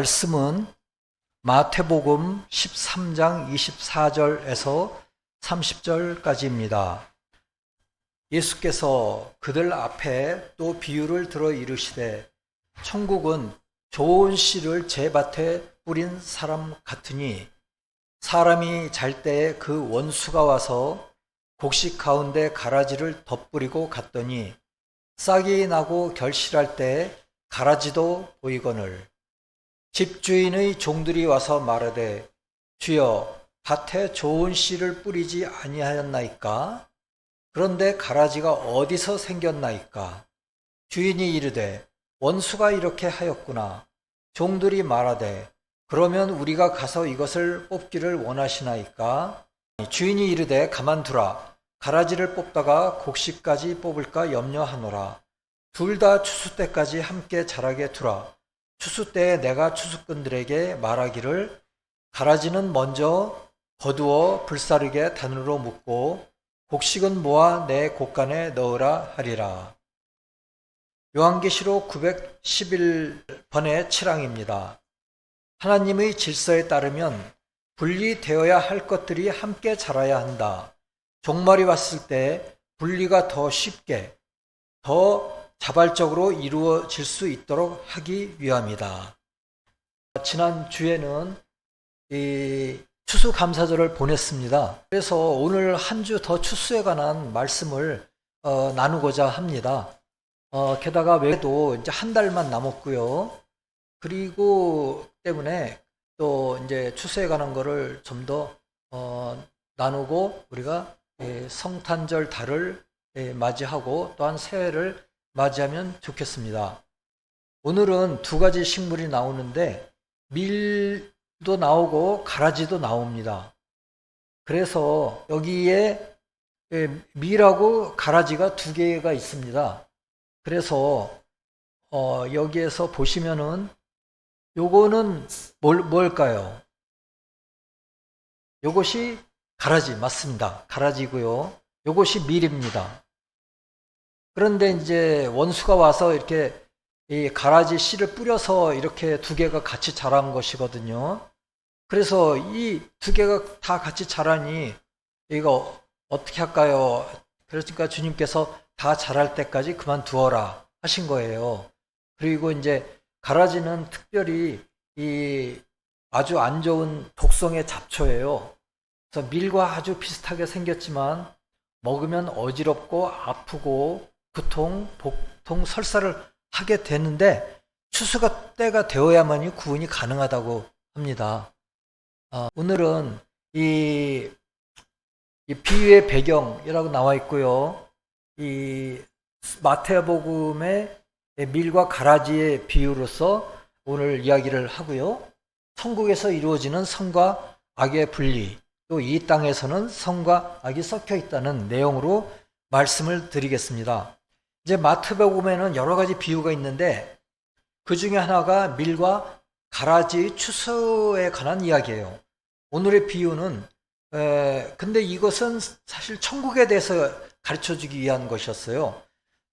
말씀은 마태복음 13장 24절에서 30절까지입니다. 예수께서 그들 앞에 또 비유를 들어 이르시되 천국은 좋은 씨를 제 밭에 뿌린 사람 같으니 사람이 잘 때에 그 원수가 와서 곡식 가운데 가라지를 덧뿌리고 갔더니 싹이 나고 결실할 때 가라지도 보이거늘 집주인의 종들이 와서 말하되 주여 밭에 좋은 씨를 뿌리지 아니하였나이까? 그런데 가라지가 어디서 생겼나이까? 주인이 이르되 원수가 이렇게 하였구나. 종들이 말하되 그러면 우리가 가서 이것을 뽑기를 원하시나이까? 주인이 이르되 가만두라. 가라지를 뽑다가 곡식까지 뽑을까 염려하노라. 둘 다 추수 때까지 함께 자라게 두라. 추수 때에 내가 추수꾼들에게 말하기를 가라지는 먼저 거두어 불사르게 단으로 묶고 곡식은 모아 내 곡간에 넣으라 하리라. 요한계시록 911번의 7항입니다. 하나님의 질서에 따르면 분리되어야 할 것들이 함께 자라야 한다. 종말이 왔을 때 분리가 더 쉽게, 더 자발적으로 이루어질 수 있도록 하기 위함이다. 지난 주에는 이 추수감사절을 보냈습니다. 그래서 오늘 한 주 더 추수에 관한 말씀을 나누고자 합니다. 게다가 외에도 이제 한 달만 남았고요. 그리고 때문에 또 이제 추수에 관한 거를 좀 더 나누고 우리가 성탄절 달을 맞이하고 또한 새해를 맞이하면 좋겠습니다. 오늘은 두 가지 식물이 나오는데 밀도 나오고 가라지도 나옵니다. 그래서 여기에 밀하고 가라지가 두 개가 있습니다. 그래서 여기에서 보시면은 요거는 뭘까요? 요것이 가라지 맞습니다. 가라지고요. 요것이 밀입니다. 그런데 이제 원수가 와서 이렇게 이 가라지 씨를 뿌려서 이렇게 두 개가 같이 자란 것이거든요. 그래서 이 두 개가 다 같이 자라니 이거 어떻게 할까요? 그러니까 주님께서 다 자랄 때까지 그만두어라 하신 거예요. 그리고 이제 가라지는 특별히 이 아주 안 좋은 독성의 잡초예요. 그래서 밀과 아주 비슷하게 생겼지만 먹으면 어지럽고 아프고 구통, 복통, 설사를 하게 되는데 추수가 때가 되어야만이 구원이 가능하다고 합니다. 오늘은 이 비유의 배경이라고 나와 있고요. 이 마태복음의 밀과 가라지의 비유로서 오늘 이야기를 하고요. 천국에서 이루어지는 선과 악의 분리, 또 이 땅에서는 선과 악이 섞여 있다는 내용으로 말씀을 드리겠습니다. 이제 마태복음에는 여러 가지 비유가 있는데 그 중에 하나가 밀과 가라지의 추수에 관한 이야기예요. 오늘의 비유는 근데 이것은 사실 천국에 대해서 가르쳐주기 위한 것이었어요.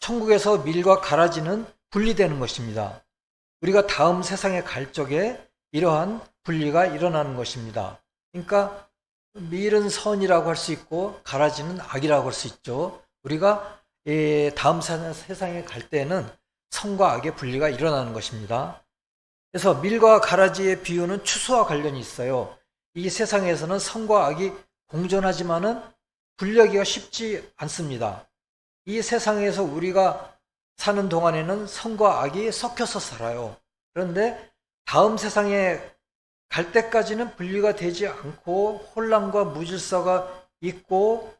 천국에서 밀과 가라지는 분리되는 것입니다. 우리가 다음 세상에 갈 적에 이러한 분리가 일어나는 것입니다. 그러니까 밀은 선이라고 할 수 있고 가라지는 악이라고 할 수 있죠. 우리가 다음 세상에 갈 때는 선과 악의 분리가 일어나는 것입니다. 그래서 밀과 가라지의 비유는 추수와 관련이 있어요. 이 세상에서는 선과 악이 공존하지만은 분리하기가 쉽지 않습니다. 이 세상에서 우리가 사는 동안에는 선과 악이 섞여서 살아요. 그런데 다음 세상에 갈 때까지는 분리가 되지 않고 혼란과 무질서가 있고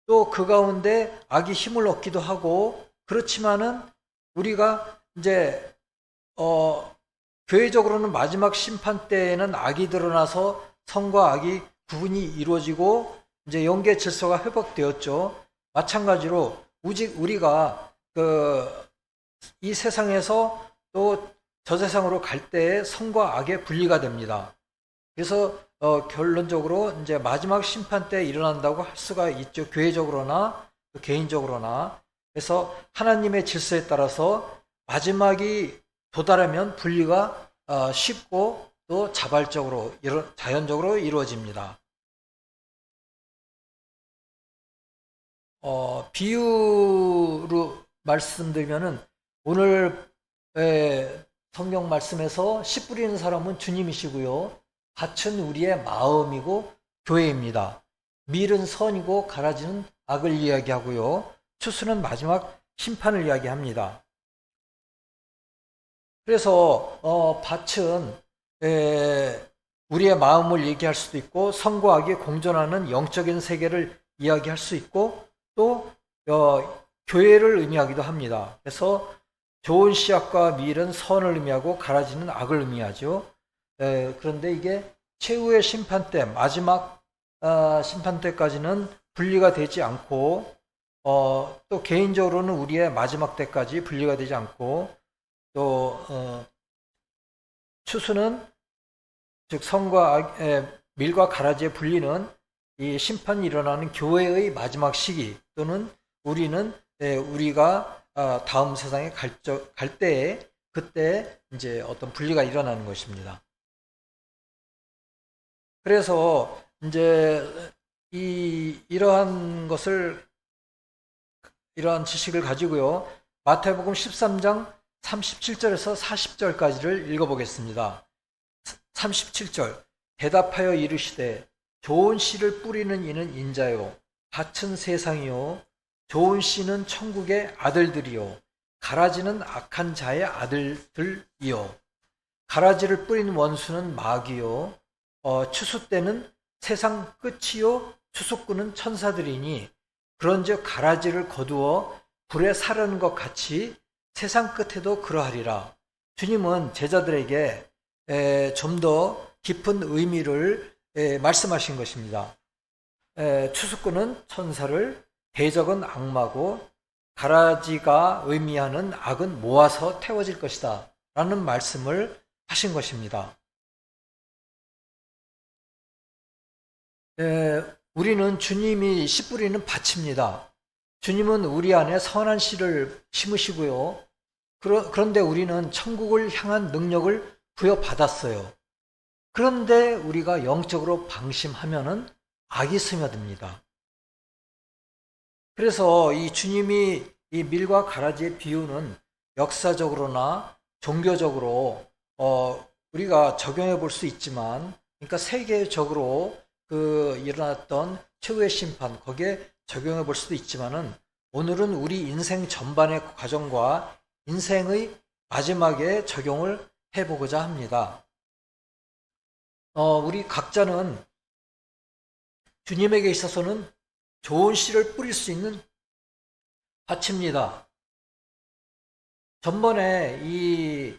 또 그 가운데 악이 힘을 얻기도 하고 그렇지만은 우리가 이제 교회적으로는 마지막 심판 때에는 악이 드러나서 선과 악이 구분이 이루어지고 이제 영계 질서가 회복되었죠. 마찬가지로 우리가 이 세상에서 또 저 세상으로 갈 때에 선과 악의 분리가 됩니다. 그래서 결론적으로 이제 마지막 심판 때 일어난다고 할 수가 있죠. 교회적으로나 개인적으로나. 그래서 하나님의 질서에 따라서 마지막이 도달하면 분리가 쉽고 또 자발적으로 자연적으로 이루어집니다. 비유로 말씀드리면은 오늘 성경 말씀에서 씨 뿌리는 사람은 주님이시고요. 밭은 우리의 마음이고 교회입니다. 밀은 선이고 가라지는 악을 이야기하고요. 추수는 마지막 심판을 이야기합니다. 그래서 밭은 우리의 마음을 얘기할 수도 있고 선과 악이 공존하는 영적인 세계를 이야기할 수 있고 또 교회를 의미하기도 합니다. 그래서 좋은 씨앗과 밀은 선을 의미하고 가라지는 악을 의미하죠. 그런데 이게 최후의 심판 때 마지막 심판 때까지는 분리가 되지 않고 또 개인적으로는 우리의 마지막 때까지 분리가 되지 않고 또 추수는 즉 선과 밀과 가라지의 분리는 이 심판이 일어나는 교회의 마지막 시기 또는 우리가 다음 세상에 갈 때에 그때 이제 어떤 분리가 일어나는 것입니다. 그래서 이제 이러한 지식을 가지고요. 마태복음 13장 37절에서 40절까지를 읽어보겠습니다. 37절 대답하여 이르시되 좋은 씨를 뿌리는 이는 인자요 밭은 세상이요 좋은 씨는 천국의 아들들이요 가라지는 악한 자의 아들들이요 가라지를 뿌린 원수는 마귀요 추수 때는 세상 끝이요 추수꾼은 천사들이니 그런즉 가라지를 거두어 불에 사르는 것 같이 세상 끝에도 그러하리라. 주님은 제자들에게 좀 더 깊은 의미를 말씀하신 것입니다. 추수꾼은 천사를, 대적은 악마고 가라지가 의미하는 악은 모아서 태워질 것이다 라는 말씀을 하신 것입니다. 우리는 주님이 씨 뿌리는 밭입니다. 주님은 우리 안에 선한 씨를 심으시고요. 그런데 우리는 천국을 향한 능력을 부여받았어요. 그런데 우리가 영적으로 방심하면은 악이 스며듭니다. 그래서 이 주님이 이 밀과 가라지의 비유는 역사적으로나 종교적으로 우리가 적용해 볼 수 있지만, 그러니까 세계적으로 일어났던 최후의 심판 거기에 적용해 볼 수도 있지만은 오늘은 우리 인생 전반의 과정과 인생의 마지막에 적용을 해보고자 합니다. 우리 각자는 주님에게 있어서는 좋은 씨를 뿌릴 수 있는 밭입니다. 전번에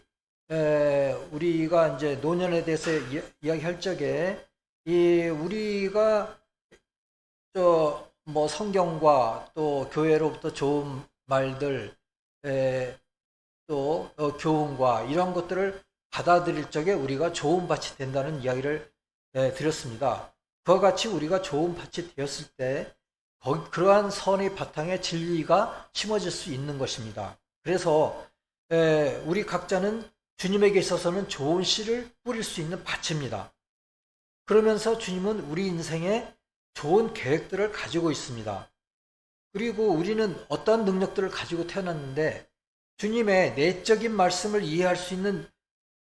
우리가 이제 노년에 대해서 이야기할 적에 우리가 성경과 또 교회로부터 좋은 말들 또 교훈과 이런 것들을 받아들일 적에 우리가 좋은 밭이 된다는 이야기를 드렸습니다. 그와 같이 우리가 좋은 밭이 되었을 때 그러한 선의 바탕에 진리가 심어질 수 있는 것입니다. 그래서 우리 각자는 주님에게 있어서는 좋은 씨를 뿌릴 수 있는 밭입니다. 그러면서 주님은 우리 인생에 좋은 계획들을 가지고 있습니다. 그리고 우리는 어떤 능력들을 가지고 태어났는데 주님의 내적인 말씀을 이해할 수 있는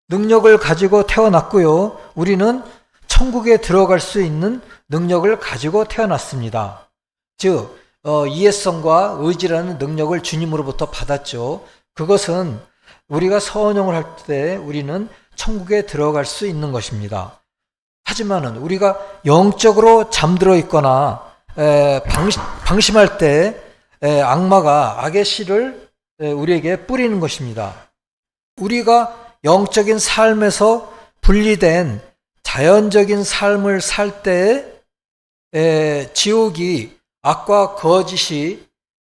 능력을 가지고 태어났고요. 우리는 천국에 들어갈 수 있는 능력을 가지고 태어났습니다. 즉 이해성과 의지라는 능력을 주님으로부터 받았죠. 그것은 우리가 서원형을 할 때 우리는 천국에 들어갈 수 있는 것입니다. 하지만은 우리가 영적으로 잠들어 있거나 방심할 때 악마가 악의 씨를 우리에게 뿌리는 것입니다. 우리가 영적인 삶에서 분리된 자연적인 삶을 살 때 지옥이 악과 거짓이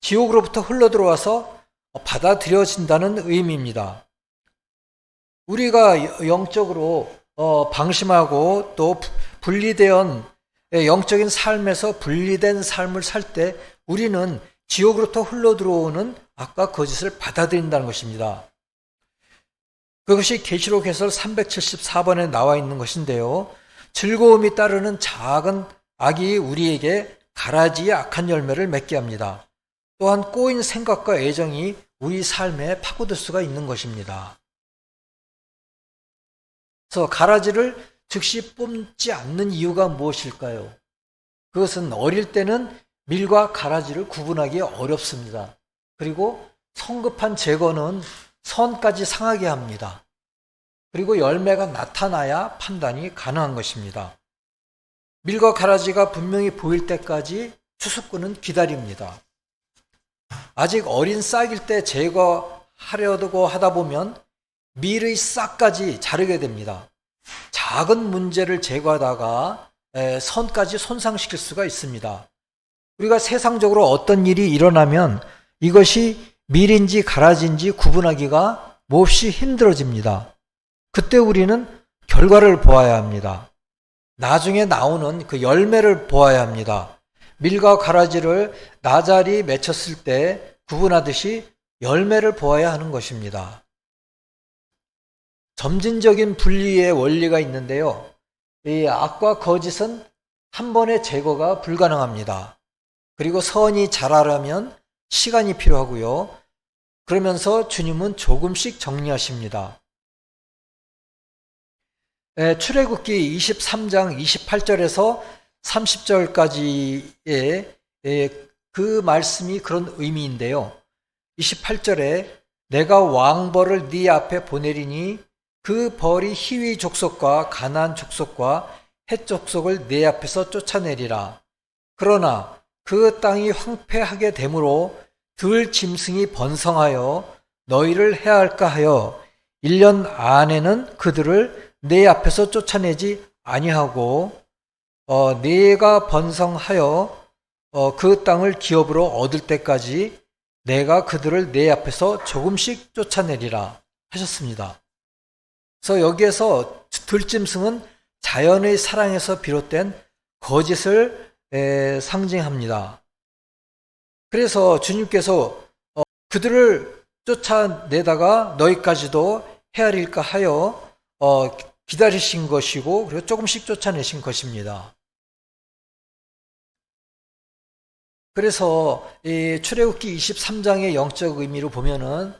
지옥으로부터 흘러들어와서 받아들여진다는 의미입니다. 우리가 영적으로 방심하고 또 분리된 영적인 삶에서 분리된 삶을 살 때 우리는 지옥으로부터 흘러들어오는 악과 거짓을 받아들인다는 것입니다. 그것이 계시록 해설 374번에 나와 있는 것인데요. 즐거움이 따르는 작은 악이 우리에게 가라지의 악한 열매를 맺게 합니다. 또한 꼬인 생각과 애정이 우리 삶에 파고들 수가 있는 것입니다. 그래서 가라지를 즉시 뽑지 않는 이유가 무엇일까요? 그것은 어릴 때는 밀과 가라지를 구분하기 어렵습니다. 그리고 성급한 제거는 선까지 상하게 합니다. 그리고 열매가 나타나야 판단이 가능한 것입니다. 밀과 가라지가 분명히 보일 때까지 추수꾼은 기다립니다. 아직 어린 싹일 때 제거하려고 하다 보면 밀의 싹까지 자르게 됩니다. 작은 문제를 제거하다가 선까지 손상시킬 수가 있습니다. 우리가 세상적으로 어떤 일이 일어나면 이것이 밀인지 가라지인지 구분하기가 몹시 힘들어집니다. 그때 우리는 결과를 보아야 합니다. 나중에 나오는 그 열매를 보아야 합니다. 밀과 가라지를 나자리 맺혔을 때 구분하듯이 열매를 보아야 하는 것입니다. 점진적인 분리의 원리가 있는데요. 이 악과 거짓은 한 번의 제거가 불가능합니다. 그리고 선이 자라려면 시간이 필요하고요. 그러면서 주님은 조금씩 정리하십니다. 출애굽기 23장 28절에서 30절까지의 그 말씀이 그런 의미인데요. 28절에 내가 왕벌을 네 앞에 보내리니 그 벌이 히위 족속과 가나안 족속과 헷 족속을 네 앞에서 쫓아내리라. 그러나 그 땅이 황폐하게 되므로 들 짐승이 번성하여 너희를 해할까 하여 1년 안에는 그들을 네 앞에서 쫓아내지 아니하고 네가 번성하여 그 땅을 기업으로 얻을 때까지 내가 그들을 네 앞에서 조금씩 쫓아내리라 하셨습니다. 그래서 여기에서 들짐승은 자연의 사랑에서 비롯된 거짓을 상징합니다. 그래서 주님께서 그들을 쫓아내다가 너희까지도 헤아릴까 하여 기다리신 것이고 그리고 조금씩 쫓아내신 것입니다. 그래서 이 출애굽기 23장의 영적 의미로 보면은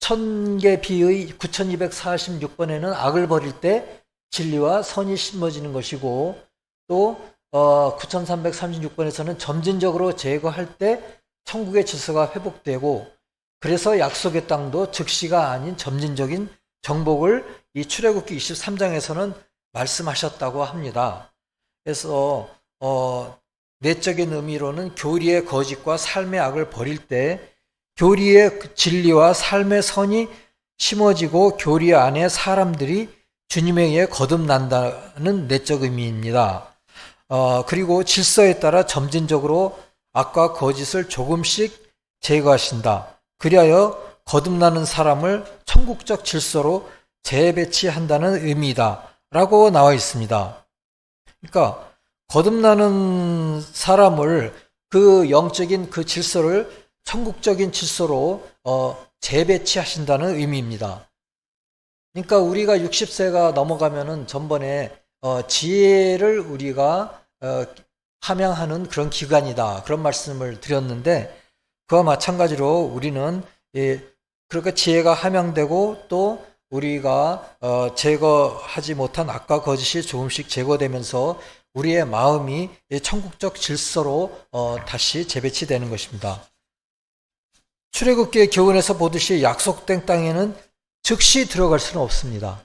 천계비의 9246번에는 악을 버릴 때 진리와 선이 심어지는 것이고 또 9336번에서는 점진적으로 제거할 때 천국의 질서가 회복되고 그래서 약속의 땅도 즉시가 아닌 점진적인 정복을 이 출애굽기 23장에서는 말씀하셨다고 합니다. 그래서 내적인 의미로는 교리의 거짓과 삶의 악을 버릴 때 교리의 진리와 삶의 선이 심어지고 교리 안에 사람들이 주님에 의해 거듭난다는 내적 의미입니다. 그리고 질서에 따라 점진적으로 악과 거짓을 조금씩 제거하신다. 그리하여 거듭나는 사람을 천국적 질서로 재배치한다는 의미다 라고 나와 있습니다. 그러니까 거듭나는 사람을 그 영적인 그 질서를 천국적인 질서로 재배치하신다는 의미입니다. 그러니까 우리가 60세가 넘어가면은 전번에 지혜를 우리가 함양하는 그런 기간이다 그런 말씀을 드렸는데 그와 마찬가지로 우리는 그러니까 지혜가 함양되고 또 우리가 제거하지 못한 악과 거짓이 조금씩 제거되면서 우리의 마음이 천국적 질서로 다시 재배치되는 것입니다. 출애굽기의 교훈에서 보듯이 약속된 땅에는 즉시 들어갈 수는 없습니다.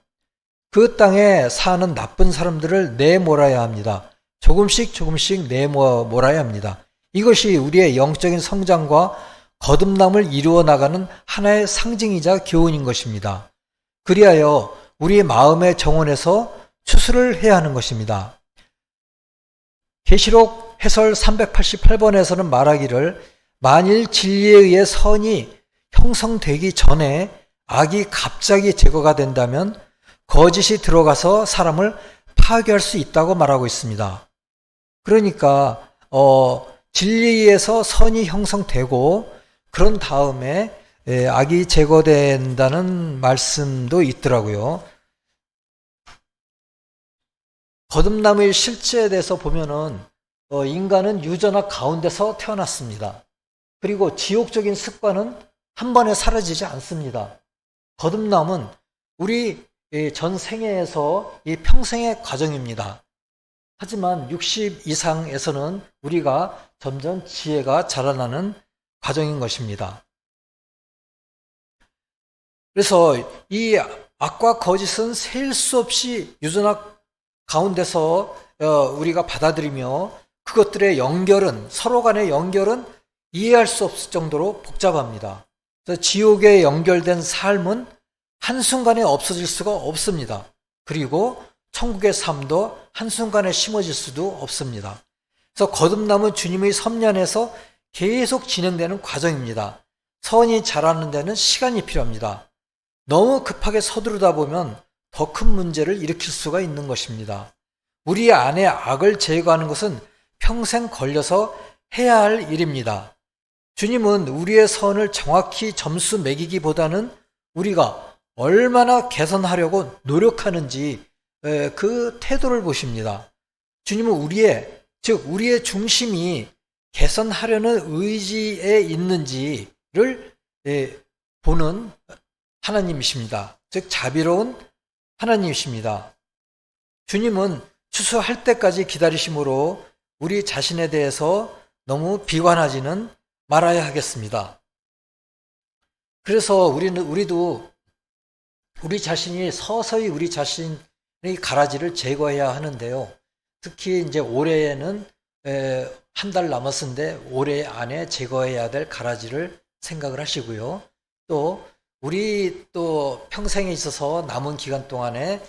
그 땅에 사는 나쁜 사람들을 내몰아야 합니다. 조금씩 내몰아야 합니다. 이것이 우리의 영적인 성장과 거듭남을 이루어 나가는 하나의 상징이자 교훈인 것입니다. 그리하여 우리의 마음의 정원에서 추수를 해야 하는 것입니다. 계시록 해설 388번에서는 말하기를 만일 진리에 의해 선이 형성되기 전에 악이 갑자기 제거가 된다면 거짓이 들어가서 사람을 파괴할 수 있다고 말하고 있습니다. 그러니까 진리에서 선이 형성되고 그런 다음에 악이 제거된다는 말씀도 있더라고요. 거듭남의 실제에 대해서 보면은 인간은 유전학 가운데서 태어났습니다. 그리고 지옥적인 습관은 한 번에 사라지지 않습니다. 거듭남은 우리 전 생애에서 이 평생의 과정입니다. 하지만 60 이상에서는 우리가 점점 지혜가 자라나는 과정인 것입니다. 그래서 이 악과 거짓은 셀 수 없이 유전학 가운데서 우리가 받아들이며 그것들의 연결은, 서로 간의 연결은 이해할 수 없을 정도로 복잡합니다. 그래서 지옥에 연결된 삶은 한순간에 없어질 수가 없습니다. 그리고 천국의 삶도 한순간에 심어질 수도 없습니다. 그래서 거듭남은 주님의 섭리안에서 계속 진행되는 과정입니다. 선이 자라는 데는 시간이 필요합니다. 너무 급하게 서두르다 보면 더 큰 문제를 일으킬 수가 있는 것입니다. 우리 안에 악을 제거하는 것은 평생 걸려서 해야 할 일입니다. 주님은 우리의 선을 정확히 점수 매기기보다는 우리가 얼마나 개선하려고 노력하는지 그 태도를 보십니다. 주님은 우리의 중심이 개선하려는 의지에 있는지를 보는 하나님이십니다. 즉 자비로운 하나님이십니다. 주님은 추수할 때까지 기다리심으로 우리 자신에 대해서 너무 비관하지는 말아야 하겠습니다. 그래서 우리도 우리 자신이 서서히 우리 자신의 가라지를 제거해야 하는데요. 특히 이제 올해에는 한 달 남았는데 올해 안에 제거해야 될 가라지를 생각을 하시고요. 또 우리 또 평생에 있어서 남은 기간 동안에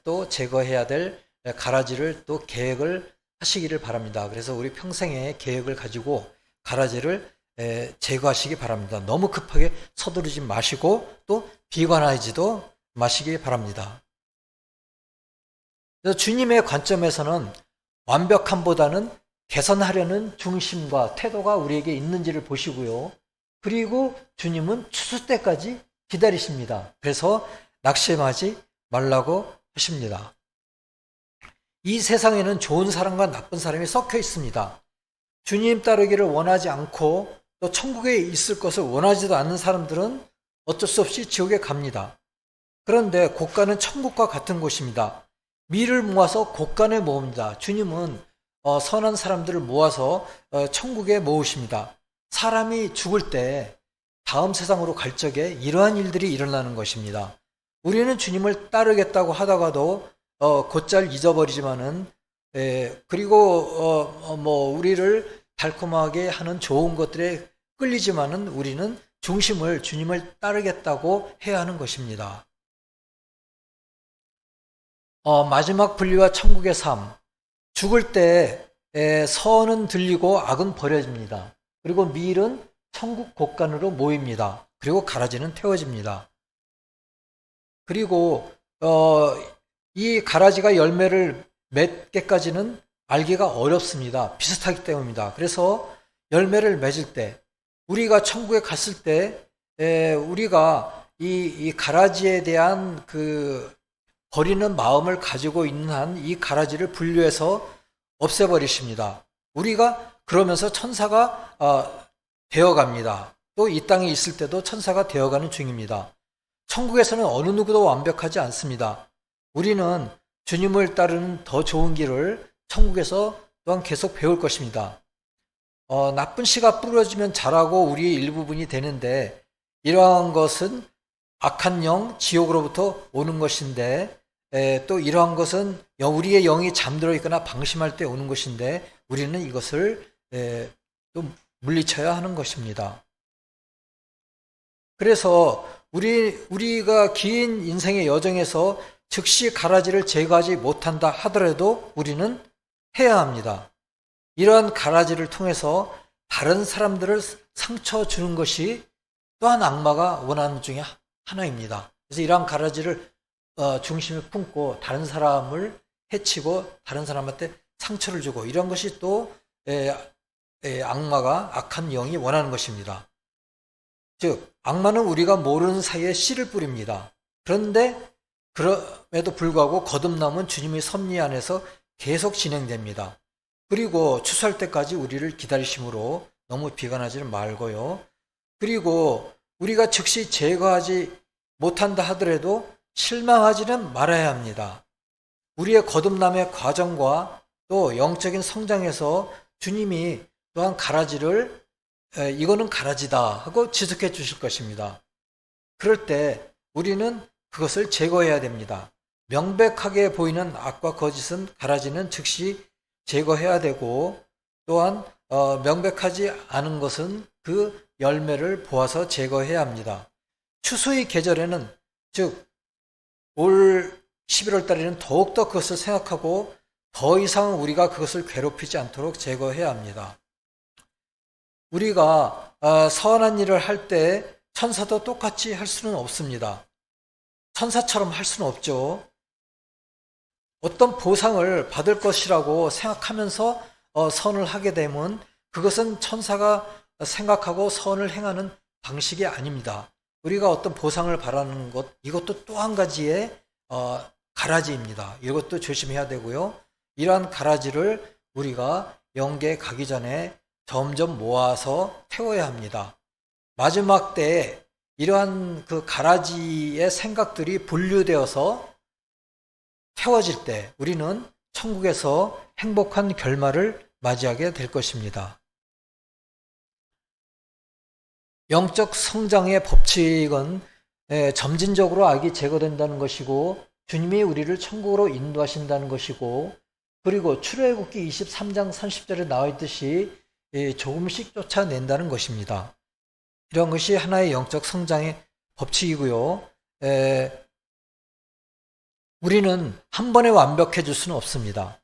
또 제거해야 될 가라지를 또 계획을 하시기를 바랍니다. 그래서 우리 평생에 계획을 가지고 가라지를 제거하시기 바랍니다. 너무 급하게 서두르지 마시고 또 비관하지도 마시기 바랍니다. 그래서 주님의 관점에서는 완벽함보다는 개선하려는 중심과 태도가 우리에게 있는지를 보시고요. 그리고 주님은 추수 때까지 기다리십니다. 그래서 낙심하지 말라고 하십니다. 이 세상에는 좋은 사람과 나쁜 사람이 섞여 있습니다. 주님 따르기를 원하지 않고 또 천국에 있을 것을 원하지도 않는 사람들은 어쩔 수 없이 지옥에 갑니다. 그런데 곳간은 천국과 같은 곳입니다. 미를 모아서 곳간에 모읍니다. 주님은 선한 사람들을 모아서 천국에 모으십니다. 사람이 죽을 때 다음 세상으로 갈 적에 이러한 일들이 일어나는 것입니다. 우리는 주님을 따르겠다고 하다가도 곧잘 잊어버리지만은 그리고 우리를 달콤하게 하는 좋은 것들에 끌리지만은 우리는 중심을 주님을 따르겠다고 해야 하는 것입니다. 마지막 분리와 천국의 삶, 죽을 때 선은 들리고 악은 버려집니다. 그리고 밀은 천국 곳간으로 모입니다. 그리고 가라지는 태워집니다. 그리고 이 가라지가 열매를 맺게까지는 알기가 어렵습니다. 비슷하기 때문입니다. 그래서 열매를 맺을 때 우리가 천국에 갔을 때 우리가 이 가라지에 대한 그 버리는 마음을 가지고 있는 한 이 가라지를 분류해서 없애버리십니다. 우리가 그러면서 천사가 되어갑니다. 또 이 땅에 있을 때도 천사가 되어가는 중입니다. 천국에서는 어느 누구도 완벽하지 않습니다. 우리는 주님을 따르는 더 좋은 길을 천국에서 또한 계속 배울 것입니다. 나쁜 씨가 뿌려지면 자라고 우리의 일부분이 되는데 이러한 것은 악한 영, 지옥으로부터 오는 것인데 또 이러한 것은 우리의 영이 잠들어 있거나 방심할 때 오는 것인데 우리는 이것을 또 물리쳐야 하는 것입니다. 그래서 우리가 긴 인생의 여정에서 즉시 가라지를 제거하지 못한다 하더라도 우리는 해야 합니다. 이러한 가라지를 통해서 다른 사람들을 상처 주는 것이 또한 악마가 원하는 중에 하나입니다. 그래서 이러한 가라지를 중심에 품고 다른 사람을 해치고 다른 사람한테 상처를 주고 이런 것이 또 악마가 악한 영이 원하는 것입니다. 즉 악마는 우리가 모르는 사이에 씨를 뿌립니다. 그런데 그럼에도 불구하고 거듭남은 주님의 섭리 안에서 계속 진행됩니다. 그리고 추수할 때까지 우리를 기다리심으로 너무 비관하지는 말고요. 그리고 우리가 즉시 제거하지 못한다 하더라도 실망하지는 말아야 합니다. 우리의 거듭남의 과정과 또 영적인 성장에서 주님이 또한 가라지를 이거는 가라지다 하고 지적해 주실 것입니다. 그럴 때 우리는 그것을 제거해야 됩니다. 명백하게 보이는 악과 거짓은 가라지는 즉시 제거해야 되고 또한 명백하지 않은 것은 그 열매를 보아서 제거해야 합니다. 추수의 계절에는 즉 올 11월 달에는 더욱더 그것을 생각하고 더 이상 우리가 그것을 괴롭히지 않도록 제거해야 합니다. 우리가 선한 일을 할 때 천사도 똑같이 할 수는 없습니다. 천사처럼 할 수는 없죠. 어떤 보상을 받을 것이라고 생각하면서 선을 하게 되면 그것은 천사가 생각하고 선을 행하는 방식이 아닙니다. 우리가 어떤 보상을 바라는 것, 이것도 또 한 가지의 가라지입니다. 이것도 조심해야 되고요. 이러한 가라지를 우리가 영계에 가기 전에 점점 모아서 태워야 합니다. 마지막 때에 이러한 그 가라지의 생각들이 분류되어서 태워질 때 우리는 천국에서 행복한 결말을 맞이하게 될 것입니다. 영적 성장의 법칙은 점진적으로 악이 제거된다는 것이고 주님이 우리를 천국으로 인도하신다는 것이고 그리고 출애굽기 23장 30절에 나와 있듯이 조금씩 쫓아낸다는 것입니다. 이런 것이 하나의 영적 성장의 법칙이고요. 우리는 한 번에 완벽해질 수는 없습니다.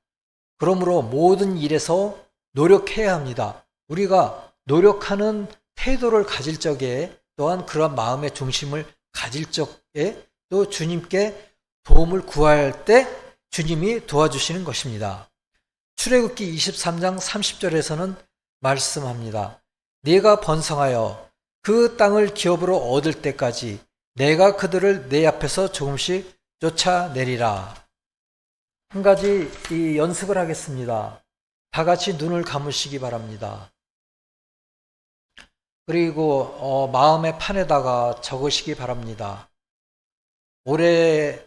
그러므로 모든 일에서 노력해야 합니다. 우리가 노력하는 태도를 가질 적에 또한 그런 마음의 중심을 가질 적에 또 주님께 도움을 구할 때 주님이 도와주시는 것입니다. 출애굽기 23장 30절에서는 말씀합니다. 네가 번성하여 그 땅을 기업으로 얻을 때까지 내가 그들을 내 앞에서 조금씩 쫓아내리라. 한 가지 연습을 하겠습니다. 다 같이 눈을 감으시기 바랍니다. 그리고 마음의 판에다가 적으시기 바랍니다. 올해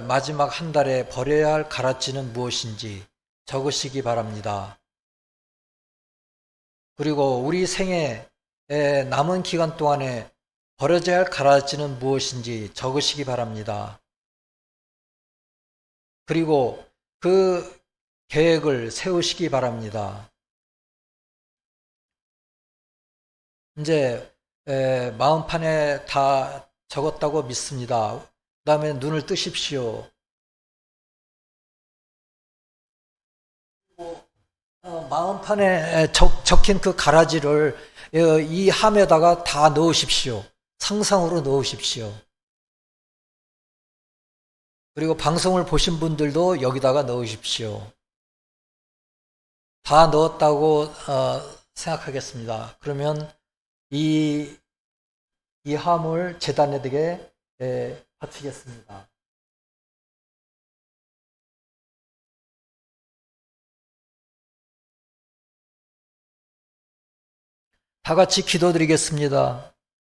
마지막 한 달에 버려야 할 가라지는 무엇인지 적으시기 바랍니다. 그리고 우리 생애 남은 기간 동안에 버려져야 할 가라지는 무엇인지 적으시기 바랍니다. 그리고 그 계획을 세우시기 바랍니다. 이제 마음판에 다 적었다고 믿습니다. 그 다음에 눈을 뜨십시오. 마음판에 적힌 그 가라지를 이 함에다가 다 넣으십시오. 상상으로 넣으십시오. 그리고 방송을 보신 분들도 여기다가 넣으십시오. 다 넣었다고 생각하겠습니다. 그러면 이 함을 제단에게 바치겠습니다. 다 같이 기도드리겠습니다.